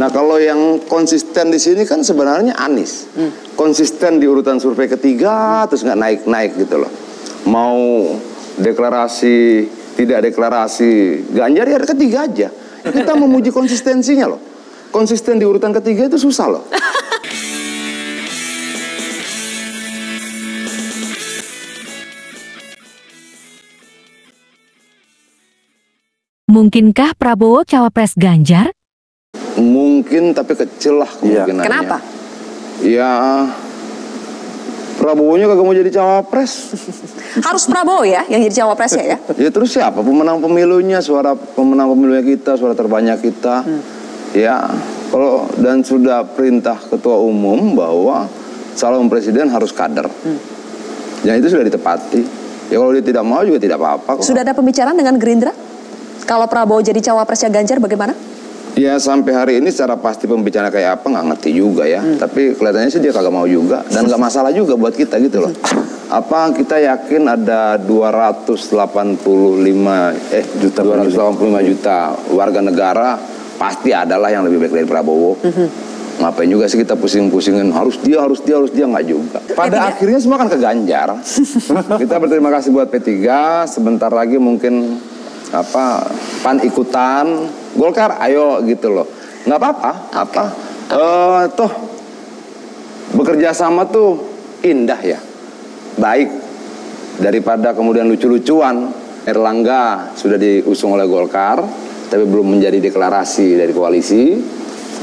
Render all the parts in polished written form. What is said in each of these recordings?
Nah kalau yang konsisten di sini kan sebenarnya Anies. Konsisten di urutan survei ketiga, terus nggak naik-naik gitu loh. Mau deklarasi, tidak deklarasi, Ganjar ya ketiga aja. Kita memuji konsistensinya loh. Konsisten di urutan ketiga itu susah loh. Mungkinkah Prabowo cawapres Ganjar? Mungkin, tapi kecil lah kemungkinannya. Kenapa? Ya, Prabowo-nya kagak mau jadi cawapres. Harus Prabowo ya yang jadi cawapresnya ya? Ya terus siapa pemenang pemilunya? Suara pemenang pemilunya kita, suara terbanyak kita. Ya, kalau dan sudah perintah ketua umum bahwa calon presiden harus kader. Ya itu sudah ditepati. Ya kalau dia tidak mau juga tidak apa-apa. Sudah ada pembicaraan dengan Gerindra? Kalau Prabowo jadi cawapresnya Ganjar bagaimana? Ya sampai hari ini secara pasti pembicaraan kayak apa nggak ngerti juga ya. Tapi kelihatannya sih dia kagak mau juga. Dan nggak masalah juga buat kita gitu loh. Apa kita yakin ada 285 juta warga negara, pasti adalah yang lebih baik dari Prabowo. Ngapain juga sih kita pusing-pusingin harus dia nggak juga. Pada akhirnya semua kan ke Ganjar. Kita berterima kasih buat P3. Sebentar lagi mungkin PAN ikutan, Golkar ayo gitu loh. Nggak apa-apa. Toh bekerja sama tuh indah ya, baik daripada kemudian lucu-lucuan. Erlangga sudah diusung oleh Golkar tapi belum menjadi deklarasi dari koalisi.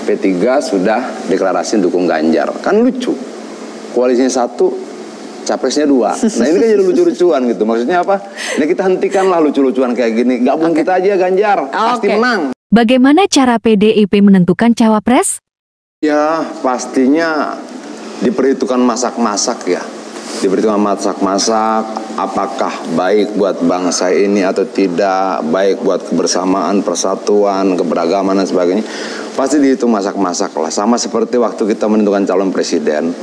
P3 sudah deklarasi dukung Ganjar, kan lucu. Koalisinya satu, capresnya dua. Nah ini kan jadi lucu-lucuan gitu. Maksudnya apa? Nah kita hentikanlah lucu-lucuan kayak gini. Gabung kita aja Ganjar, pasti menang. Bagaimana cara PDIP menentukan cawapres? Ya pastinya diperhitungkan masak-masak ya. Diperhitungkan masak-masak, apakah baik buat bangsa ini atau tidak, baik buat kebersamaan, persatuan, keberagaman dan sebagainya. Pasti dihitung masak-masak lah. Sama seperti waktu kita menentukan calon presiden.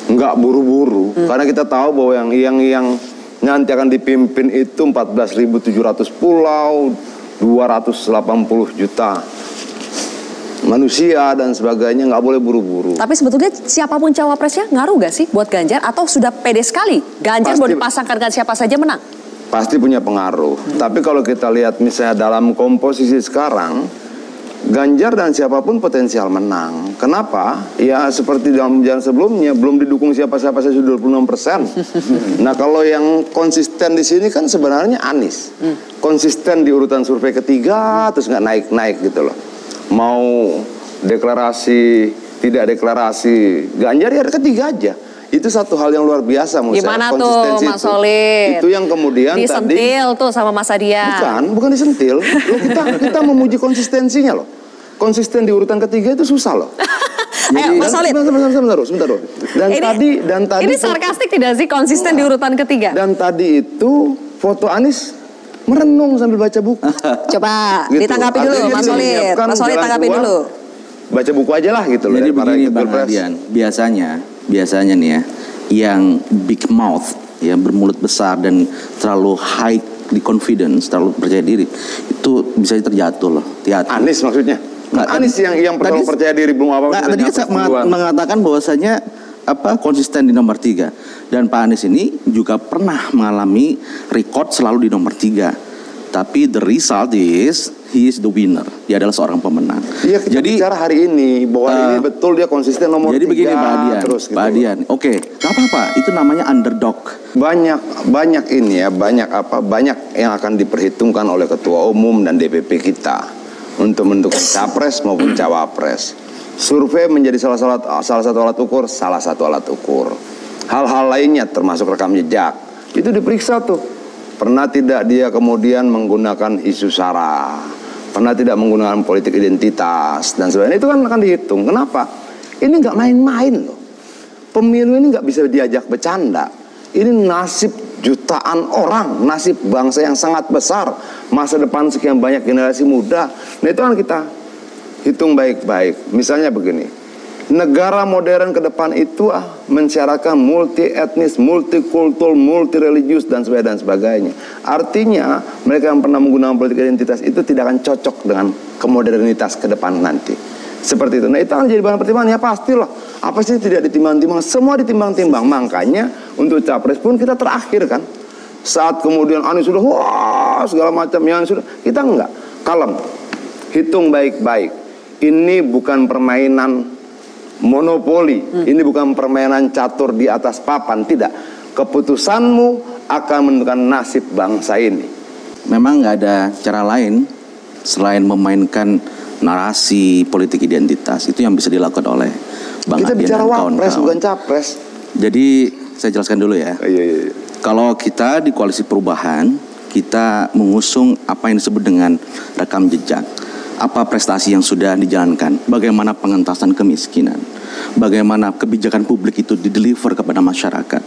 Nggak buru-buru, karena kita tahu bahwa yang nanti akan dipimpin itu 14.700 pulau, 280 juta manusia dan sebagainya, nggak boleh buru-buru. Tapi sebetulnya siapapun cawapresnya ngaruh gak sih buat Ganjar atau sudah pede sekali? Ganjar mau dipasangkan dengan siapa saja menang? Pasti punya pengaruh. Tapi kalau kita lihat misalnya dalam komposisi sekarang, Ganjar dan siapapun potensial menang. Kenapa? Ya seperti dalam jalan sebelumnya belum didukung siapa-siapa saja 26%. Nah kalau yang konsisten di sini kan sebenarnya Anies. Konsisten di urutan survei ketiga, terus nggak naik-naik gitu loh. Mau deklarasi, tidak deklarasi, Ganjar ya ketiga aja. Itu satu hal yang luar biasa menurut saya. Gimana tuh Mas Solid? Itu yang kemudian disentil tuh sama Mas Adia. Bukan disentil. Loh, kita memuji konsistensinya loh. Konsisten di urutan ketiga itu susah loh. Ayo Mas Solid. Sebentar. Dan tadi ini sarkastik tidak sih konsisten di urutan ketiga? Dan tadi itu foto Anies merenung sambil baca buku. Coba gitu. ditanggapi dulu Mas Solid. Mas Solid tanggapi dulu. Baca buku aja lah gitu loh. Jadi begini Bang Adian, biasanya nih ya, yang big mouth, yang bermulut besar dan terlalu high di confidence, terlalu percaya diri, itu bisa terjatuh loh. Hati-hati. Anies maksudnya? Anies yang terlalu percaya diri belum apa-apa. Tadi saya mengatakan bahwasanya konsisten di nomor 3, dan Pak Anies ini juga pernah mengalami record selalu di nomor 3. Tapi the result is he is the winner. Dia adalah seorang pemenang. Iya, jadi bicara hari ini bahwa ini betul dia konsisten nomor 3. Jadi begini Pak Adian, terus gitu. Pak Adian. Oke, nggak apa-apa. Itu namanya underdog. Banyak ini ya, banyak yang akan diperhitungkan oleh ketua umum dan DPP kita untuk mendukung capres maupun cawapres. Survei menjadi salah satu alat ukur. Hal-hal lainnya termasuk rekam jejak itu diperiksa tuh. Pernah tidak dia kemudian menggunakan isu sara, pernah tidak menggunakan politik identitas dan sebagainya, itu kan akan dihitung. Kenapa? Ini nggak main-main loh. Pemilu ini nggak bisa diajak bercanda. Ini nasib jutaan orang, nasib bangsa yang sangat besar, masa depan sekian banyak generasi muda. Nah itu kan kita hitung baik-baik. Misalnya begini. Negara modern ke depan itu mensyaratkan multi etnis, multikultur, multi religius dan sebagainya. Artinya mereka yang pernah menggunakan politik identitas itu tidak akan cocok dengan kemodernitas ke depan nanti. Seperti itu. Nah itu akan jadi bahan pertimbangan, ya pastilah. Apa sih tidak ditimbang-timbang? Semua ditimbang-timbang. Makanya untuk capres pun kita terakhir kan. Saat kemudian Anies sudah wah segala macam yang sudah, kita enggak. Kalem. Hitung baik-baik. Ini bukan permainan monopoli. Ini bukan permainan catur di atas papan, tidak. Keputusanmu akan menentukan nasib bangsa ini. Memang nggak ada cara lain selain memainkan narasi politik identitas. Itu yang bisa dilakukan oleh Bang Kita Adian bicara dan wapres kawan-kawan. bukan capres. Jadi saya jelaskan dulu ya. Iya. Kalau kita di Koalisi Perubahan, kita mengusung apa yang disebut dengan rekam jejak. Apa prestasi yang sudah dijalankan, bagaimana pengentasan kemiskinan, bagaimana kebijakan publik itu dideliver kepada masyarakat,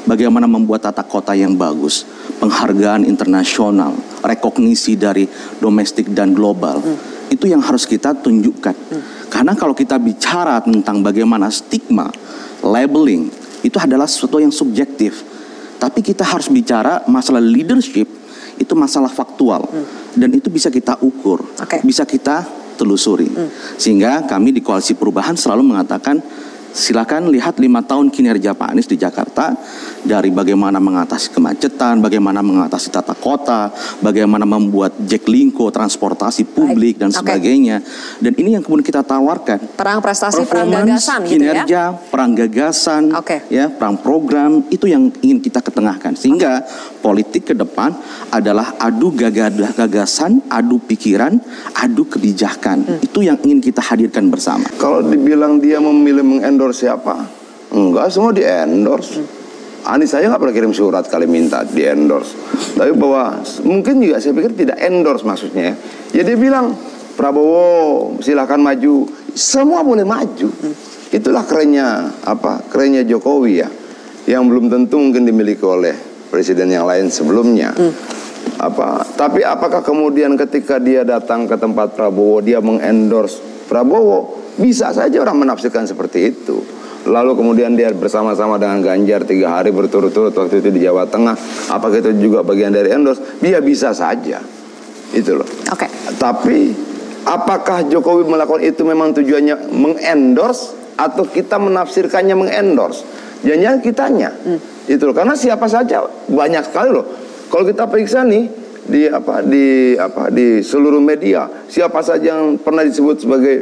bagaimana membuat tata kota yang bagus, penghargaan internasional, rekognisi dari domestik dan global. Itu yang harus kita tunjukkan. Karena kalau kita bicara tentang bagaimana stigma, labeling, itu adalah sesuatu yang subjektif. Tapi kita harus bicara masalah leadership, itu masalah faktual. Dan itu bisa kita ukur, bisa kita telusuri. Sehingga kami di Koalisi Perubahan selalu mengatakan, silakan lihat 5 tahun kinerja Pak Anies di Jakarta, dari bagaimana mengatasi kemacetan, bagaimana mengatasi tata kota, bagaimana membuat Jaklingko, transportasi publik dan sebagainya. Dan ini yang kemudian kita tawarkan. Perang prestasi, perang gagasan gitu ya. Kinerja, perang gagasan, ya, perang program, itu yang ingin kita ketengahkan. Sehingga politik ke depan adalah adu gagasan, adu pikiran, adu kebijakan. Itu yang ingin kita hadirkan bersama. Kalau dibilang dia memilih mengendorse siapa? Enggak, semua di-endorse. Anies saya nggak pernah kirim surat kali minta di-endorse. Tapi bahwa mungkin juga saya pikir tidak endorse maksudnya. Ya dia bilang, Prabowo silahkan maju. Semua boleh maju. Itulah kerennya Jokowi ya. Yang belum tentu mungkin dimiliki oleh presiden yang lain sebelumnya. Tapi apakah kemudian ketika dia datang ke tempat Prabowo, dia mengendorse Prabowo? Bisa saja orang menafsirkan seperti itu. Lalu kemudian dia bersama-sama dengan Ganjar 3 hari berturut-turut waktu itu di Jawa Tengah. Apakah itu juga bagian dari endorse? Dia bisa saja. Itu loh. Tapi apakah Jokowi melakukan itu memang tujuannya mengendorse atau kita menafsirkannya mengendorse? Jangan-jangan kitanya. Itu loh. Karena siapa saja banyak sekali loh. Kalau kita periksa nih di seluruh media, siapa saja yang pernah disebut sebagai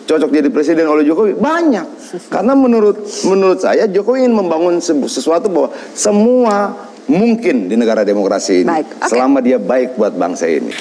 cocok jadi presiden oleh Jokowi banyak. Karena menurut saya Jokowi ingin membangun sesuatu bahwa semua mungkin di negara demokrasi ini selama dia baik buat bangsa ini.